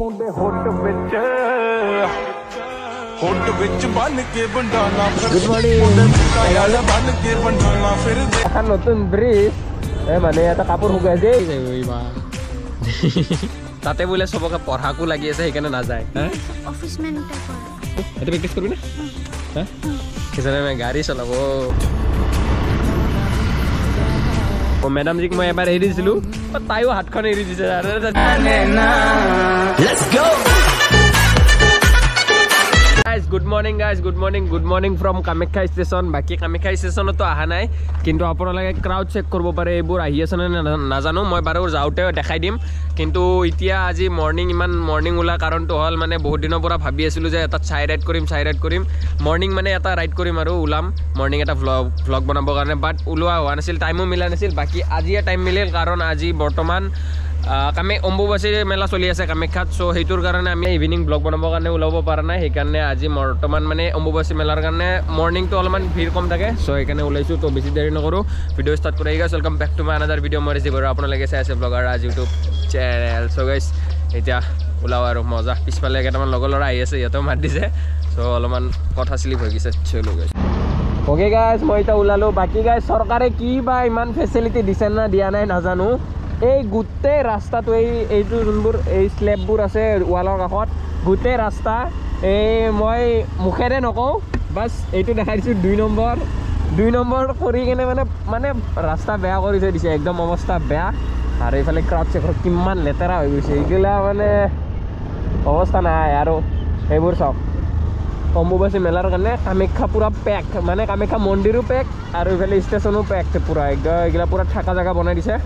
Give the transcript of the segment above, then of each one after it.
ਮੁੰਡੇ ਹੁੱਟ ਵਿੱਚ ਬੰਨ ਕੇ ਬੰਡਾਲਾ ਫਿਰ ਮੁੰਡੇ ਮੁੰਡਾ ਬੰਨ ਕੇ ਬੰਡਾਲਾ ਫਿਰ এখন নতুন ব্রিজ মানে এটা কাপোৰ শুকাই যে তাতে বোলে সবকে পঢ়াকো লাগি আছে সেইকাৰণে নাযায় অফিস ম্যান টাইপৰ এটা প্ৰেক্টিছ কৰিবি না হ্যাঁ কিজানে মই গাড়ী চলাব ও ম্যাডাম জিক মই এবাৰ এৰি দিছিলোঁ তাইও হাতখন এৰি দিছে let's go guys good morning from Kamekhya station baki Kamekhya station to aha nai kintu aponalage crowd check korbo pare ebur ahi ase na najano moi baru jaute dekhai dim kintu itia aji morning ula karon to hol mane bahut dino pora bhabi asilu je eta chai ride korim morning mane eta ride korim aru ulam morning eta vlog banabo karone but ulwa howa nasil time o mila nasil baki aji time milil karon aji bortoman কামে অম্বুবাচী মেলা চলি আছে কামাখ্যাত so হেতুৰ কাৰণে আমি evening blog বনাবৰ কাৰণে ওলাব পৰা নাই সেইকাৰণে আজি বৰ্তমান মানে অম্বুবাচী মেলাৰ কাৰণে মৰ্নিংটো অলপমান ভিৰ কম থাকে সো সেইকাৰণে ওলাইছোঁ তো বেছি দেৰি নকৰোঁ ভিডিঅ' ষ্টাৰ্ট কৰি guys welcome back to my another video' মই ৰিচিভ কৰোঁ আপোনালোকে চাই আছে blogger Raj YouTube channel so guys এতিয়া ওলাওঁ আৰু মজা পিছফালে কেইটামান লগৰ ল'ৰা আহি আছে সিহঁতেও মাত দিছে সো অলপমান কথা স্লিপ হৈ গৈছে চলো গাইছ অ'কে গাইছ মই এতিয়া ওলালোঁ বাকী গাইছ চৰকাৰে কি বা ইমান ফেচিলিটি দিছে না দিয়া নাই নাজানো এই গোটেই ৰাস্তাটো এইটো যোনবোৰ এই স্লেববোৰ আছে ৱালৰ কাষত গোটেই ৰাস্তা এই মই মুখেৰে নকওঁ বাছ এইটো দেখাই দিছোঁ 2 নম্বৰ কৰি কিনে মানে ৰাস্তা বেয়া কৰি থৈ দিছে একদম অৱস্থা বেয়া আৰু এইফালে ক্ৰাউড চেকৰ কিমান লেতেৰা হৈ গৈছে এইগিলা মানে অৱস্থা নাই আৰু সেইবোৰ চাওক অম্বুবাচী মেলাৰ কাৰণে কামাখ্যা পূৰা পেক মানে কামাখ্যা মন্দিৰো পেক আৰু এইফালে ষ্টেচনো পেক পূৰা একদম এইগিলা পূৰা থাকা জেগা বনাই দিছে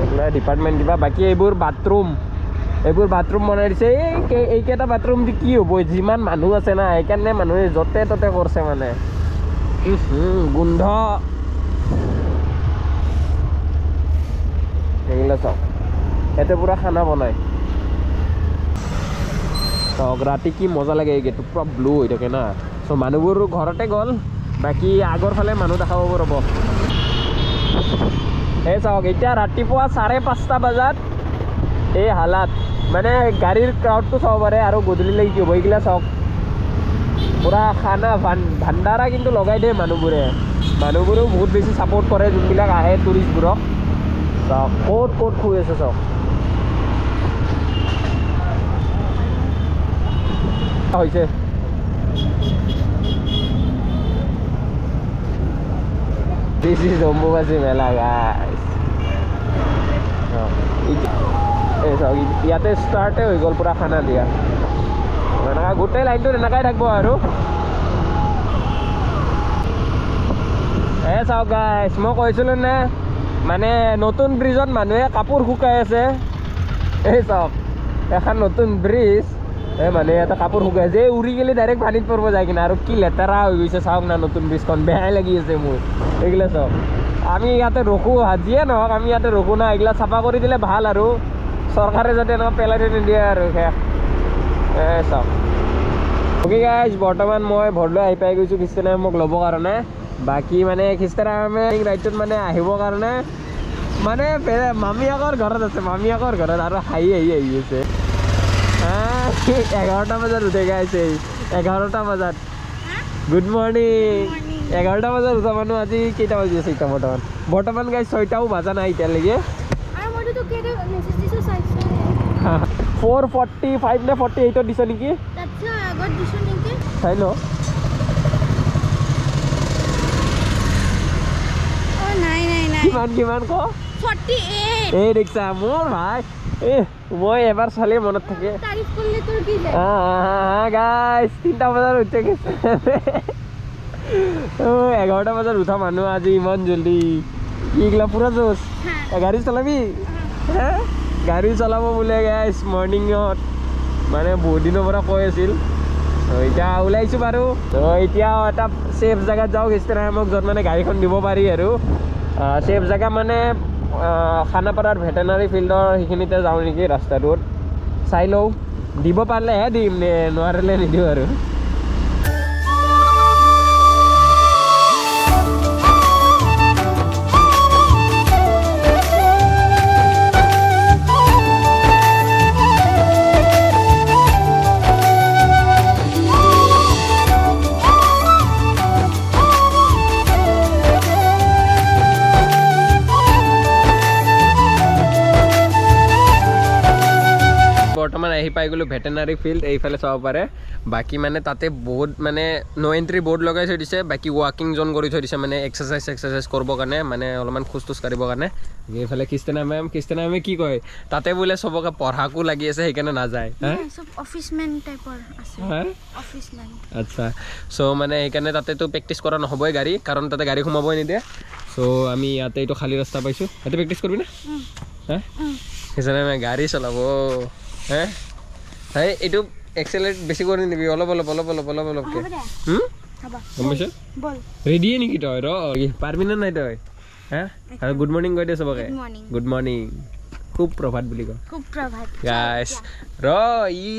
এইগিলা ডিপাৰ্টমেণ্ট কিবা বাকী এইবোৰ বাথৰুম বনাই দিছে এইকেইটা বাথৰুম দি কি হ'ব যিমান মানুহ আছে না সেইকাৰণে মানুহে য'তে ত'তে কৰিছে মানে গোন্ধ এইগিলা চাওক ইয়াতে পূৰা খানা বনাই চাওক ৰাতি কি মজা লাগে এই গেটটো পূৰা ব্লু হৈ থাকে না চ' মানুহবোৰ ঘৰতে গ'ল বাকী আগৰ ফালে মানুহ দেখাব ৰ'ব এই চাওক এতিয়া ৰাতিপুৱা 5:30 বজাত এই হালাত মানে গাড়ীৰ ক্ৰাউডটো চাব পাৰে আৰু গধূলিলৈকে কি হ'ব এইগিলা চাওক পূৰা খানা ভাণ্ডাৰা কিন্তু লগাই দিয়ে মানুহবোৰেও বহুত বেছি ছাপোৰ্ট কৰে যোনবিলাক আহে টুৰিষ্টবোৰক চাওক ক'ত শুই আছে চাওক হৈছে This is Ombubachi Mela guys. ইয়াতে ষ্টাৰ্টে হৈ গ'ল পূৰা খানা দিয়া এনেকুৱা গোটেই লাইনটো এনেকুৱাই থাকিব আৰু চাওক গাইছ মই কৈছিলোঁ নে মানে নতুন ব্ৰিজত মানুহে কাপোৰ শুকাই আছে এই চাওক এখন নতুন ব্ৰিজ মানে এটা কাপোৰ শুকাই যে উৰি গ'লে ডাইৰেক্ট পানীত পৰিব যায় কিনে আৰু কি লেতেৰা হৈ গৈছে চাওক না নতুন ব্ৰিজখন বেয়াই লাগি আছে মোৰ এইগিলা চাওক আমি ইয়াতে ৰখোঁ যিয়ে নহওক আমি ইয়াতে ৰখোঁ না এইগিলা চাফা কৰি দিলে ভাল আৰু চৰকাৰে যাতে এনেকুৱা পেলাই নিদিয়ে আৰু চাওক অ'কে গাইজ বৰ্তমান মই ভৰলৈ আহি পাই গৈছোঁ খ্ৰীষ্টানে মোক ল'বৰ কাৰণে বাকী মানে খ্ৰীষ্টানে ৰাইডটোত মানে আহিবৰ কাৰণে মানে মামীয়েকৰ ঘৰত আছে আৰু আহি আছে 11টা বজাত উঠে গাইছে 11টা বজাত গুড মৰ্ণিং 11টা বজাত উঠা মানুহ আজি কেইটা বাজি আছে এতিয়া বৰ্তমান গাইছ 6টাও বাজা নাই এতিয়ালৈকে 4:45 নে 48ত দিছে নেকি চাই ল কিমান ক 48 এই দেখিছা মোৰ ভাই মই এবাৰ চালে মনত থাকে গাইছ 3টা বজাত উঠে গৈছে 11টা বজাত উঠা মানুহ আজি ইমান জল্দি এইগিলা পুৰা জোচ গাড়ী চলাবি গাড়ী চলাব বোলে গাইছ মৰ্ণিঙত মানে বহুত দিনৰ পৰা কৈ আছিল এতিয়া ওলাইছোঁ বাৰু এতিয়া এটা ছেফ জেগাত যাওঁ খ্ৰীষ্টানে য'ত মানে গাড়ীখন দিব পাৰি আৰু ছেফ জেগা মানে খানাপাৰাৰ ভেটেনাৰী ফিল্ডৰ সেইখিনিতে যাওঁ নেকি ৰাস্তাটোত চাই লওঁ দিব পাৰিলেহে দিম নে নোৱাৰিলে নিদিওঁ আৰু বৰ্তমান আহি পাই গ'লোঁ ভেটেনাৰী ফিল্ড এইফালে চাব পাৰে বাকী মানে তাতে বহুত মানে ন' এণ্ট্ৰি বৰ্ড লগাই থৈ দিছে বাকী ৱাকিং জ'ন কৰি থৈ দিছে মানে এক্সাৰচাইজ কৰিবৰ কাৰণে মানে অলপমান খোজ কাঢ়িবৰ কাৰণে এইফালে খ্ৰীষ্টানা মেমে কি কয় তাতে বোলে চবকে পঢ়াকো লাগি আছে সেইকাৰণে নাযায় সব অফিসম্যান টাইপৰ আছে অফিসম্যান আচ্ছা চ' মানে সেইকাৰণে তাতেতো প্ৰেক্টিছ কৰা নহ'বই গাড়ী কাৰণ তাতে গাড়ী সোমাবই নিদিয়ে চ' আমি ইয়াতে এইটো খালী ৰাস্তা পাইছোঁ ইয়াতে প্ৰেক্টিছ কৰিবি না হা সেইকাৰণে আমি গাড়ী চলাব হে হয় এইটো এক্সেলেৰেট বেছি কৰি নিবি অলপকৈ গম পাইছ ৰেডিয়ে নেকি তই ৰ পাৰিবি নে নাই তই হা আৰু গুড মৰ্ণিং কৈ দে চবকে গুড মৰ্ণিং খুব প্ৰভাত বুলি কয় খুব প্ৰভাত গাইছ ৰ ই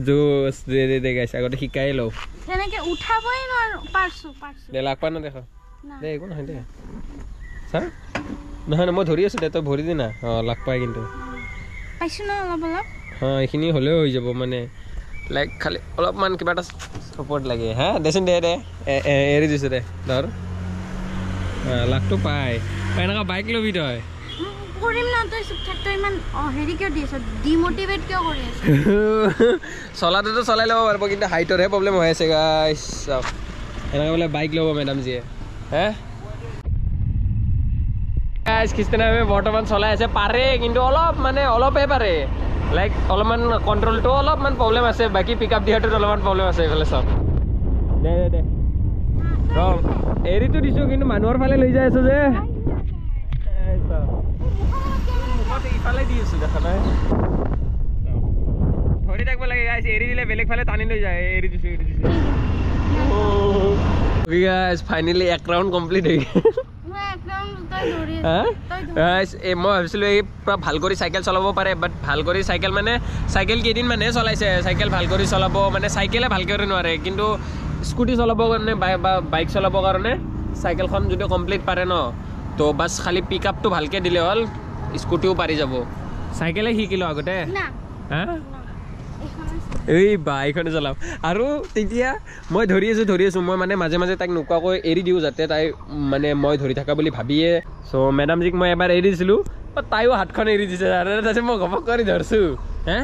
জোচ দে গাইছ আগতে শিকাই লওঁ তেনেকৈ উঠাবই নোৱাৰো পাৰছো দে লাগ পা না দেখ দে একো নহয় দে চা নহয় মই ধৰি আছোঁ দে তই ভৰি দি না অঁ লাগ পাই কিন্তু পাইছোঁ ন অলপ অঁ এইখিনি হ'লেও হৈ যাব মানে লাইক খালি অলপমান কিবা এটা ছাপৰ্ট লাগে হা দেচোন দে এৰি দিছোঁ দে ধৰ লাগটো পাই এনেকুৱা বাইক ল'বি তই কৰিম ন তই চুপ থাক তই ইমান হেৰি কিয় দি আছ ডিমোটিভেট কিয় কৰি আছ চলাটোতো চলাই ল'ব পাৰিব কিন্তু হাইটৰহে প্ৰব্লেম হৈ আছে গাইছ চাওক এনেকৈ বোলে বাইক ল'ব মেডামজীয়ে হে গাইছ খ্ৰীষ্টানা মেমে বৰ্তমান চলাই আছে পাৰে কিন্তু অলপহে পাৰে লাইক অলপমান কণ্ট্ৰলটো অলপমান প্ৰব্লেম আছে বাকী পিক আপ দিয়াটোত অলপমান প্ৰব্লেম আছে এইফালে চাওক দে ৰ এৰিটো দিছোঁ কিন্তু মানুহৰ ফালে লৈ যাই আছোঁ যে ইফালে দি আছোঁ দেখা নাই ধৰি থাকিব লাগে গাইছ এৰি দিলে বেলেগ ফালে টানি লৈ যায় এৰি দিছোঁ গাইছ ফাইনেলি এক ৰাউণ্ড কমপ্লিট হৈ গ'ল মই ভাবিছিলোঁ এই পূৰা ভাল কৰি চাইকেল চলাব পাৰে বাট ভাল কৰি চাইকেল মানে চাইকেল কেইদিনমানহে চলাইছে চাইকেল ভাল কৰি চলাব মানে চাইকেলে ভাল কৰি নোৱাৰে কিন্তু স্কুটি চলাবৰ কাৰণে বা বাইক চলাবৰ কাৰণে চাইকেলখন যদি কমপ্লিট পাৰে ন তো বাছ খালি পিক আপটো ভালকৈ দিলে হ'ল স্কুটিও পাৰি যাব চাইকেলে শিকিলোঁ আগতে হা এই বাইকখনে চলাম আৰু তেতিয়া মই ধৰি আছোঁ মই মানে মাজে মাজে তাইক নোকোৱাকৈ এৰি দিওঁ যাতে তাই মানে মই ধৰি থকা বুলি ভাবিয়ে চ' মেডামজীক মই এবাৰ এৰি দিছিলোঁ তাইও হাতখন এৰি দিছে তাৰপিছত মই ঘপক কৰি ধৰিছোঁ হে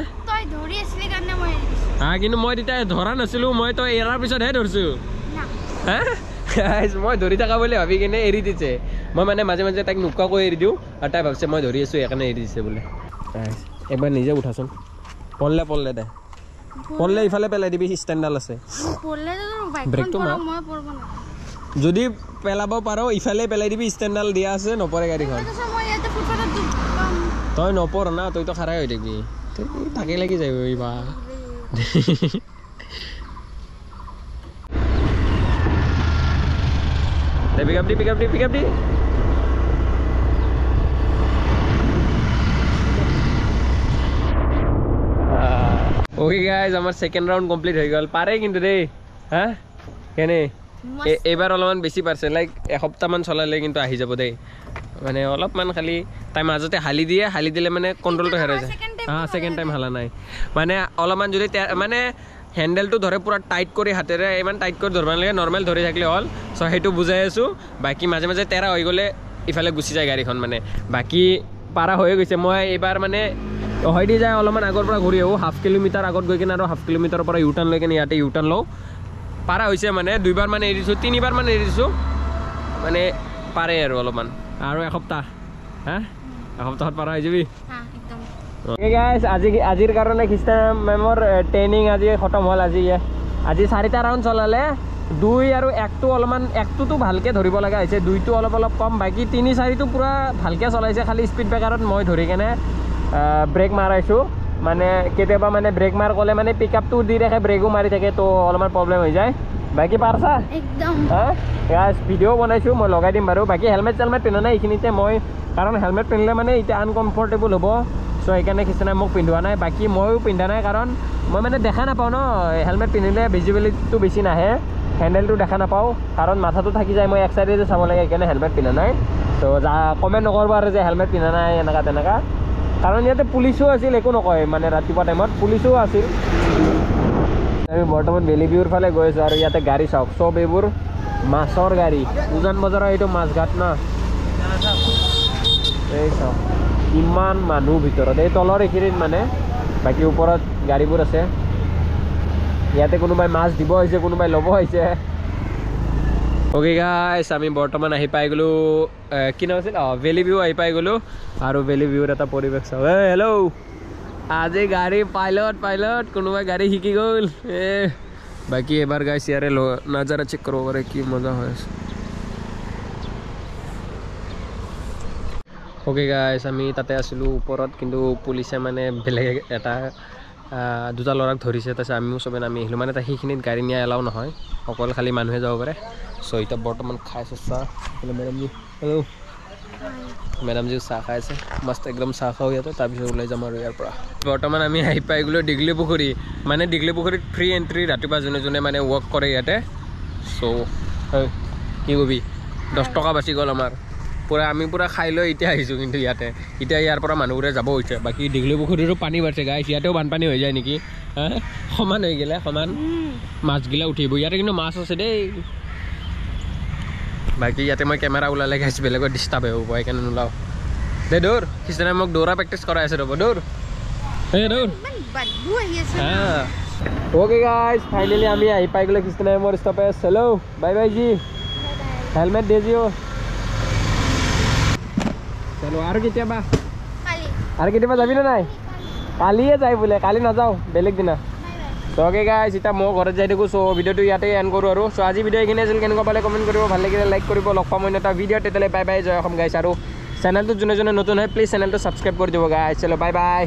হা কিন্তু মই তেতিয়া ধৰা নাছিলোঁ মই তই এৰাৰ পিছতহে ধৰিছোঁ হা মই ধৰি থকা বুলি ভাবি কিনে এৰি দিছে মই মানে মাজে মাজে তাইক নোকোৱাকৈ এৰি দিওঁ আৰু তাই ভাবিছে মই ধৰি আছোঁ সেইকাৰণে এৰি দিছে বোলে এবাৰ নিজে উঠাচোন পললে দে পললে ইফালে পেলাই দিবি ষ্টেণ্ডডাল আছে ব্ৰেকটো মাৰ যদি পেলাব পাৰ ইফালে পেলাই দিবি ষ্টেণ্ডডাল দিয়া আছে নপৰে গাড়ীখন তই নপৰ না তইতো খাৰাই হৈ থাকিবি তাকে লাগি যাব বা পিক আপ দি ওকে গাইজ আমাৰ সেকেন্ড ৰাউন্ড কমপ্লিট হৈ গ'ল পাৰে কিন্তু দেই হা কেনে এইবাৰ অলপমান বেছি পাৰছে লাইক এসপ্তাহমান চলালে কিন্তু আহি যাব দেই মানে অলপমান খালি তাই মাজতে হালি দিলে মানে কণ্ট্ৰলটো হেৰাই যায় সেকেন্ড টাইম হালা নাই মানে অলপমান যদি মানে হেণ্ডেলটো ধৰে পুৰা টাইট কৰি হাতেৰে ইমান টাইট কৰি ধৰিব নালাগে নৰ্মেল ধৰি থাকিলে হ'ল চ' সেইটো বুজাই আছোঁ বাকী মাজে মাজে তেৰা হৈ গ'লে ইফালে গুচি যায় গাড়ীখন মানে বাকী পাৰা হৈ গৈছে মই এইবাৰ মানে হয়দি যায় অলপমান আগৰ পৰা ঘূৰি আহোঁ 1/2 কিলোমিটাৰ আগত গৈ কিনে আৰু 1/2 কিলোমিটাৰৰ পৰা ইউটাৰ্ণ লৈ কিনে ইয়াতে ইউটাৰ্ণ লওঁ পাৰা হৈছে মানে 2বাৰ মান এৰি দিছোঁ 3বাৰ মান এৰি দিছোঁ মানে পাৰে আৰু অলপমান আৰু এসপ্তাহ হা এসপ্তাহত পাৰা হৈ যাবি গাইজ আজিৰ কাৰণে খ্ৰীষ্টানা মেমৰ ট্ৰেইনিং আজি খতম হ'ল আজি 4টা ৰাউণ্ড চলালে 2 আৰু 1টো অলপমান 1টোতো ভালকৈ ধৰিব লগা হৈছে 2টো অলপ কম বাকী 3-4টো পূৰা ভালকৈ চলাইছে খালি স্পীড ব্ৰেকাৰত মই ধৰি কেনে ব্ৰেক মাৰাইছোঁ মানে কেতিয়াবা মানে ব্ৰেক মাৰ ক'লে মানে পিক আপটো দি ৰাখে ব্ৰেকো মাৰি থাকে তো অলপমান প্ৰব্লেম হৈ যায় বাকী পাৰছা একদম হা গাইজ ভিডিঅ' বনাইছোঁ মই লগাই দিম বাৰু বাকী হেলমেট পিন্ধা নাই এইখিনিতে মই কাৰণ হেলমেট পিন্ধিলে মানে এতিয়া আনকমফৰ্টেবল হ'ব চ' সেইকাৰণে খ্ৰীষ্টানাই মোক পিন্ধোৱা নাই বাকী ময়ো পিন্ধা নাই কাৰণ মই মানে দেখা নাপাওঁ ন হেলমেট পিন্ধিলে ভিজিবিলিটিটো বেছি নাহে হেণ্ডেলটো দেখা নাপাওঁ কাৰণ মাথাটো থাকি যায় মই এক চাইডে চাব লাগে সেইকাৰণে হেলমেট পিন্ধা নাই ত' কমেণ্ট নকৰিব আৰু যে হেলমেট পিন্ধা নাই এনেকুৱা তেনেকুৱা কাৰণ ইয়াতে পুলিচো আছিল একো নকয় মানে ৰাতিপুৱা টাইমত পুলিচো আছিল আমি বৰ্তমান বেলি বিহুৰ ফালে গৈ আছোঁ আৰু ইয়াতে গাড়ী চাওক চব এইবোৰ মাছৰ গাড়ী উজান বজাৰৰ এইটো মাছঘাট ন এই চাওক ইমান মানুহ ভিতৰত এই তলৰ এইখিনিত মানে বাকী ওপৰত গাড়ীবোৰ আছে ইয়াতে কোনোবাই মাছ দিব হৈছে কোনোবাই ল'ব হৈছে অ'কে গাইছ আমি বৰ্তমান আহি পাই গ'লোঁ কি নাম আছিল ভেলি ভিউ আহি পাই গ'লোঁ আৰু ভেলি ভিউৰ এটা পৰিৱেশ চাওঁ হেল্ল' আজি গাড়ী পাইলট কোনোবাই গাড়ী শিকি গ'ল বাকী এবাৰ গাইছ ইয়াৰে নাজাৰা চেক কৰিব পাৰে কি মজা হৈ আছে অ'কে গাইছ আমি তাতে আছিলোঁ ওপৰত কিন্তু পুলিচে মানে বেলেগ এটা দুটা ল'ৰাক ধৰিছে তাৰপিছত আমিও চবে নামি আহিলোঁ মানে সেইখিনিত গাড়ী নিয়া এলাও নহয় অকল খালি মানুহে যাব পাৰে চ' এতিয়া বৰ্তমান খাইছোঁ চাহ মেডামজি হেল্ল' মেডামজিও চাহ খাই আছে মস্ত একদম চাহ খাওঁ ইয়াতে তাৰপিছত ওলাই যাম আৰু ইয়াৰ পৰা বৰ্তমান আমি আহি পাই গ'লোঁ দীঘলী পুখুৰী মানে দীঘলী পুখুৰীত ফ্ৰী এণ্ট্ৰি ৰাতিপুৱা যোনে যোনে মানে ৱৰ্ক কৰে ইয়াতে চ' কি কবি 10 টকা বাচি গ'ল আমাৰ পুৰা আমি পুৰা খাই লৈ এতিয়া আহিছোঁ কিন্তু ইয়াতে এতিয়া ইয়াৰ পৰা মানুহবোৰে যাব হৈছে বাকী দীঘলী পুখুৰীৰো পানী বাঢ়িছে গাইছ ইয়াতেও বানপানী হৈ যায় নেকি সমান হৈ গ'লে সমান মাছগিলা উঠিব ইয়াতে কিন্তু মাছ আছে দেই বাকী ইয়াতে মই কেমেৰা ওলালে গাইছ বেলেগত ডিষ্টাৰ্ব হ'ব সেইকাৰণে নোলাওঁ দে দৌৰ খিষ্টানে মোক দৌৰা প্ৰেক্টিছ কৰাই আছে ৰ'ব দৌৰ দৌৰ অ'কে গাইছ ফাইনেলি আমি আহি পাই গ'লোঁ খিষ্টানে মোৰ ষ্টপেজ হেল্ল' বাই বাই জি হেলমেট দে জিঅ' চলো আৰু কেতিয়াবা যাবি নে নাই কালিয়ে যায় বোলে কালি নাযাওঁ বেলেগ দিনা অ'কে গাইছ এতিয়া মই ঘৰত যাই থাকোঁ চ' ভিডিঅ'টো ইয়াতে এণ্ড কৰোঁ আৰু চ' আজি ভিডিঅ' এইখিনি আছিল কেনেকুৱা পালে কমেণ্ট কৰিব ভাল লাগিলে লাইক কৰিব লগ পাম অন্য এটা ভিডিঅ' তেতিয়ালৈ বাই বাই জয় অসম গাইছ আৰু চেনেলটোত যোনে যোনে নতুন হয় প্লিজ চেনেলটো ছাবস্ক্ৰাইব কৰি দিব গাইছ চলো বাই বাই